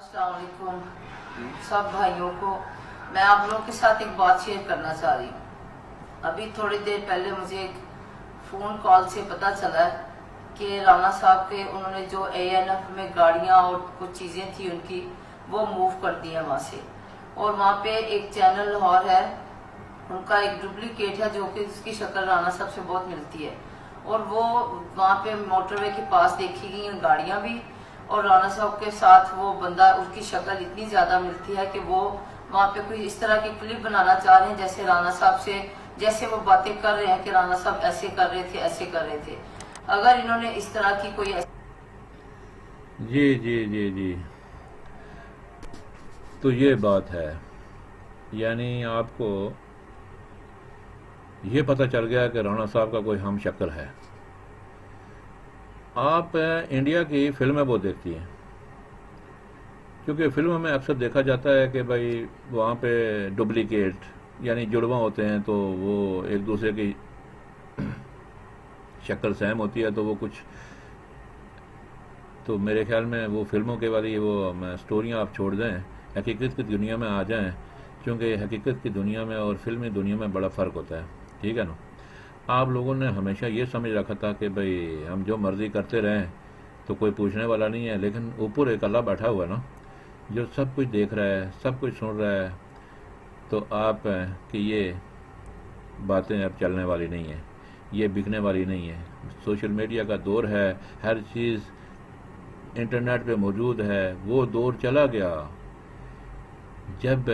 अस्सलाम वालेकुम सब भाइयों को। मैं आप लोगों के साथ एक बात शेयर करना चाह रही हूँ। अभी थोड़ी देर पहले मुझे एक फ़ोन कॉल से पता चला कि राना साहब के उन्होंने जो ANF में गाड़ियाँ और कुछ चीज़ें थी उनकी वो मूव कर दी हैं वहाँ से, और वहाँ पे एक चैनल और है उनका एक डुप्लीकेट है जो कि उसकी शक्ल राना साहब से बहुत मिलती है, और वो वहाँ पे मोटरवे के पास देखी गई गाड़ियाँ भी, और राना साहब के साथ वो बंदा उसकी शक्ल इतनी ज़्यादा मिलती है कि वो वहाँ पे कोई इस तरह की क्लिप बनाना चाह रहे हैं जैसे राना साहब से, जैसे वो बातें कर रहे हैं कि राना साहब ऐसे कर रहे थे ऐसे कर रहे थे। अगर इन्होंने इस तरह की कोई जी जी जी जी, तो ये बात है, यानी आपको ये पता चल गया कि राणा साहब का कोई हम शक्ल है। आप इंडिया की फिल्में बहुत देखती हैं, क्योंकि फिल्मों में अक्सर देखा जाता है कि भाई वहाँ पे डुप्लीकेट यानी जुड़वा होते हैं, तो वो एक दूसरे की शक्ल सेम होती है, तो वो कुछ, तो मेरे ख्याल में वो फिल्मों के वाली वो स्टोरियाँ आप छोड़ दें, हकीकत की दुनिया में आ जाएं, क्योंकि हकीकत की दुनिया में और फिल्मी दुनिया में बड़ा फ़र्क होता है। ठीक है ना। आप लोगों ने हमेशा ये समझ रखा था कि भाई हम जो मर्ज़ी करते रहें तो कोई पूछने वाला नहीं है, लेकिन ऊपर एक अल्लाह बैठा हुआ है ना, जो सब कुछ देख रहा है, सब कुछ सुन रहा है। तो आप कि ये बातें अब चलने वाली नहीं है, ये बिकने वाली नहीं है। सोशल मीडिया का दौर है, हर चीज़ इंटरनेट पे मौजूद है। वो दौर चला गया जब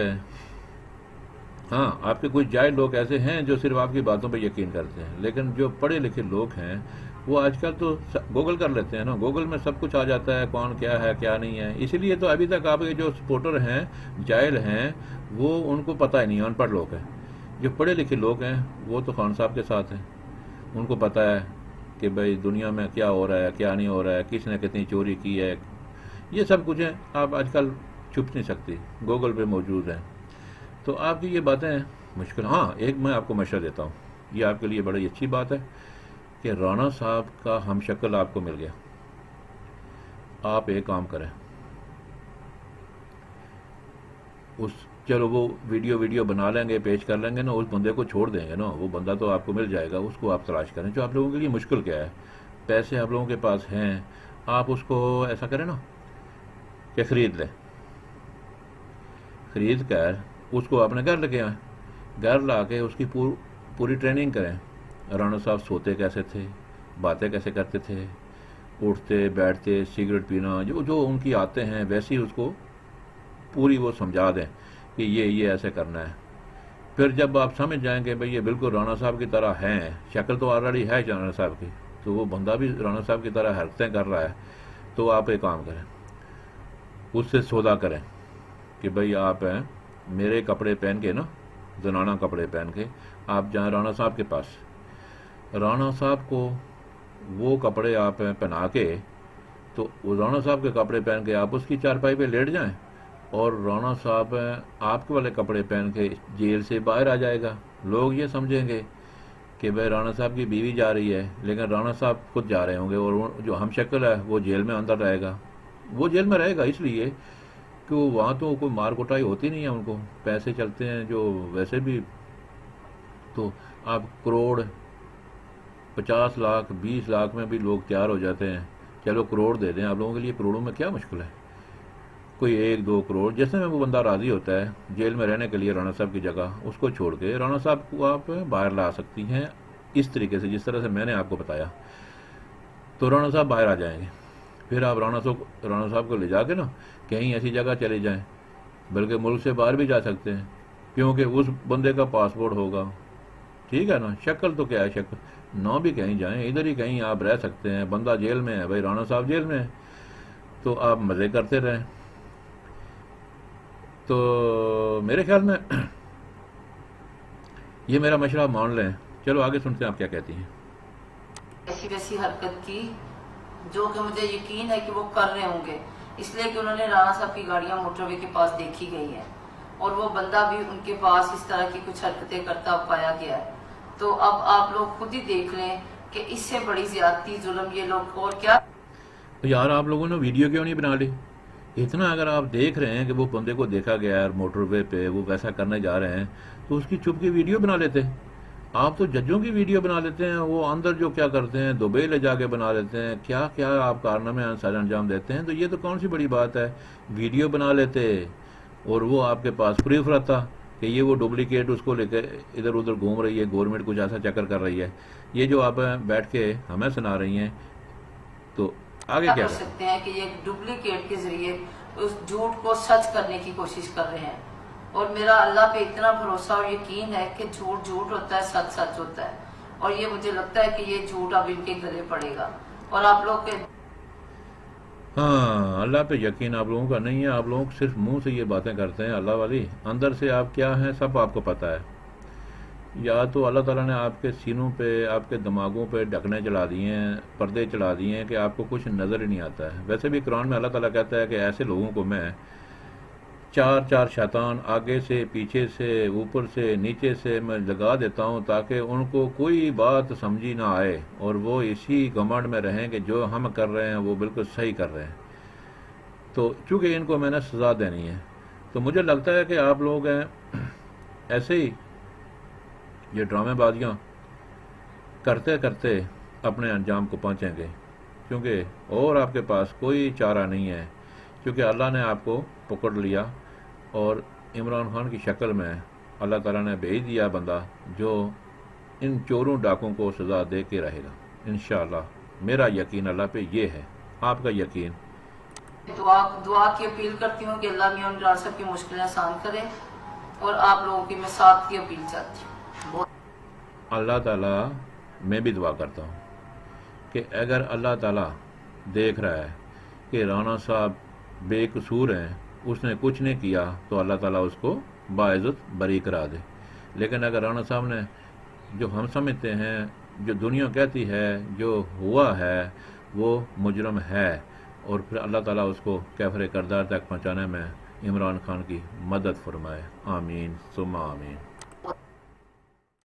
हाँ, आपके कुछ जाहिल लोग ऐसे हैं जो सिर्फ आपकी बातों पे यकीन करते हैं, लेकिन जो पढ़े लिखे लोग हैं वो आजकल तो गूगल कर लेते हैं ना, गूगल में सब कुछ आ जाता है, कौन क्या है क्या नहीं है। इसीलिए तो अभी तक आपके जो सपोर्टर हैं, जाहिल हैं, वो उनको पता ही नहीं, अनपढ़ लोग हैं। जो पढ़े लिखे लोग हैं वो तो खान साहब के साथ हैं, उनको पता है कि भाई दुनिया में क्या हो रहा है क्या नहीं हो रहा है, किसने कितनी चोरी की है, ये सब कुछ है। आप आजकल छुप नहीं सकती, गूगल पे मौजूद है। तो आपकी ये बातें मुश्किल। हाँ, एक मैं आपको मशवरा देता हूँ, ये आपके लिए बड़ी अच्छी बात है कि राणा साहब का हम शक्ल आपको मिल गया। आप एक काम करें, उस चलो वो वीडियो बना लेंगे, पेश कर लेंगे ना, उस बंदे को छोड़ देंगे ना, वो बंदा तो आपको मिल जाएगा, उसको आप तलाश करें। जो आप लोगों के लिए मुश्किल क्या है, पैसे आप लोगों के पास हैं, आप उसको ऐसा करें ना कि ख़रीद लें, ख़रीद कर उसको अपने घर लेके आएँ, घर ला के उसकी पूरी ट्रेनिंग करें। राणा साहब सोते कैसे थे, बातें कैसे करते थे, उठते बैठते, सिगरेट पीना, जो जो उनकी आते हैं वैसे ही उसको पूरी वो समझा दें कि ये ऐसे करना है। फिर जब आप समझ जाएंगे भाई ये बिल्कुल राणा साहब की तरह हैं, शक्ल तो ऑलरेडी है राणा साहब की, तो वो बंदा भी राणा साहब की तरह हरकतें कर रहा है, तो आप एक काम करें, उससे सौदा करें कि भाई आप हैं मेरे कपड़े पहन के ना, जनाना कपड़े पहन के आप जाएं राणा साहब के पास, राणा साहब को वो कपड़े आप पहना के, तो राणा साहब के कपड़े पहन के आप उसकी चारपाई पे लेट जाएं, और राणा साहब आपके वाले कपड़े पहन के जेल से बाहर आ जाएगा। लोग ये समझेंगे कि भाई राणा साहब की बीवी जा रही है, लेकिन राणा साहब खुद जा रहे होंगे, और जो हम शक्ल है वो जेल में अंदर रहेगा। वो जेल में रहेगा इसलिए कि वहाँ तो कोई मार कुटाई होती नहीं है, उनको पैसे चलते हैं जो वैसे भी। तो आप करोड़ 50 लाख 20 लाख में भी लोग तैयार हो जाते हैं, चलो करोड़ दे दें आप लोगों के लिए, करोड़ों में क्या मुश्किल है, कोई 1-2 करोड़ जैसे में वो बंदा राज़ी होता है जेल में रहने के लिए राणा साहब की जगह, उसको छोड़ के राणा साहब को आप बाहर ला सकती हैं इस तरीके से, जिस तरह से मैंने आपको बताया। तो राणा साहब बाहर आ जाएंगे, फिर आप राणा साहब को ले जाके ना कहीं ऐसी जगह चले जाएं, बल्कि मुल्क से बाहर भी जा सकते हैं, क्योंकि उस बंदे का पासपोर्ट होगा। ठीक है ना, शक्ल तो क्या है, शक्ल ना भी कहीं जाएं, इधर ही कहीं आप रह सकते हैं। बंदा जेल में है भाई, राणा साहब जेल में है, तो आप मज़े करते रहें। तो मेरे ख्याल में ये मेरा मशवरा मान लें। चलो आगे सुनते हैं आप क्या कहती हैं। ऐसी वैसी हरकत की जो कि मुझे यकीन है कि वो कर रहे होंगे, इसलिए कि उन्होंने राणा साहब की गाड़ियां मोटरवे के पास देखी गई हैं, और वो बंदा भी उनके पास इस तरह की कुछ हरकतें करता पाया गया है। तो अब आप लोग खुद ही देख लें कि इससे बड़ी ज्यादती जुल्म ये लोग और क्या। तो यार आप लोगों ने वीडियो क्यों नहीं बना ली اتنا اگر آپ دیکھ رہے ہیں کہ وہ بندے کو دیکھا گیا ہے موٹر وے پہ وہ ویسا کرنے جا رہے ہیں تو اس کی چپ کی ویڈیو بنا لیتے ہیں. آپ تو ججوں کی ویڈیو بنا لیتے ہیں, وہ اندر جو کیا کرتے ہیں دبئی لے جا کے بنا لیتے ہیں, کیا کیا آپ کارنامے سارے انجام دیتے ہیں. تو یہ تو کون سی بڑی بات ہے, ویڈیو بنا لیتے اور وہ آپ کے پاس پروف رہتا کہ یہ وہ ڈپلیکیٹ اس کو لے کے ادھر ادھر گھوم رہی ہے, گورنمنٹ کچھ ایسا چکر کر رہی ہے. یہ جو آپ بیٹھ کے ہمیں سنا رہی ہیں تو آگے کیا کیا کر کریں؟ سکتے ہیں کہ یہ ڈپلیکیٹ کے ذریعے اس جھوٹ کو سچ کرنے کی کوشش کر رہے ہیں. اور میرا اللہ پہ اتنا بھروسہ اور یقین ہے کہ جھوٹ جھوٹ ہوتا ہے, سچ سچ ہوتا ہے. اور یہ مجھے لگتا ہے کہ یہ جھوٹ اب ان کے گلے پڑے گا. اور آپ لوگ کے ہاں, اللہ پہ یقین آپ لوگوں کا نہیں ہے. آپ لوگ صرف منہ سے یہ باتیں کرتے ہیں اللہ والی, اندر سے آپ کیا ہیں سب آپ کو پتہ ہے. یا تو اللہ تعالیٰ نے آپ کے سینوں پہ آپ کے دماغوں پہ ڈھکنے چلا دیے ہیں, پردے چلا دیے ہیں کہ آپ کو کچھ نظر ہی نہیں آتا ہے. ویسے بھی قرآن میں اللہ تعالیٰ کہتا ہے کہ ایسے لوگوں کو میں چار چار شیطان آگے سے پیچھے سے اوپر سے نیچے سے میں لگا دیتا ہوں تاکہ ان کو کوئی بات سمجھی نہ آئے اور وہ اسی گھمنڈ میں رہیں کہ جو ہم کر رہے ہیں وہ بالکل صحیح کر رہے ہیں. تو چونکہ ان کو میں نے سزا دینی ہے تو مجھے لگتا ہے کہ آپ لوگ ہیں ایسے ہی یہ ڈرامے بازیاں کرتے کرتے اپنے انجام کو پہنچیں گے, کیونکہ اور آپ کے پاس کوئی چارہ نہیں ہے. کیونکہ اللہ نے آپ کو پکڑ لیا اور عمران خان کی شکل میں اللہ تعالیٰ نے بھیج دیا بندہ جو ان چوروں ڈاکوں کو سزا دے کے رہے گا انشاءاللہ. میرا یقین اللہ پہ یہ ہے, آپ کا یقین؟ دعا کی اپیل کرتی ہوں کہ اللہ میاں ڈار صاحب کی مشکلیں آسان کرے, اور آپ لوگوں کی میں ساتھ کی اپیل چاہتی ہوں. اللہ تعالیٰ, میں بھی دعا کرتا ہوں کہ اگر اللہ تعالیٰ دیکھ رہا ہے کہ رانا صاحب بے قصور ہیں, اس نے کچھ نہیں کیا, تو اللہ تعالیٰ اس کو باعزت بری کرا دے. لیکن اگر رانا صاحب نے جو ہم سمجھتے ہیں, جو دنیا کہتی ہے, جو ہوا ہے وہ مجرم ہے, اور پھر اللہ تعالیٰ اس کو کیفر کردار تک پہنچانے میں عمران خان کی مدد فرمائے. آمین ثم آمین.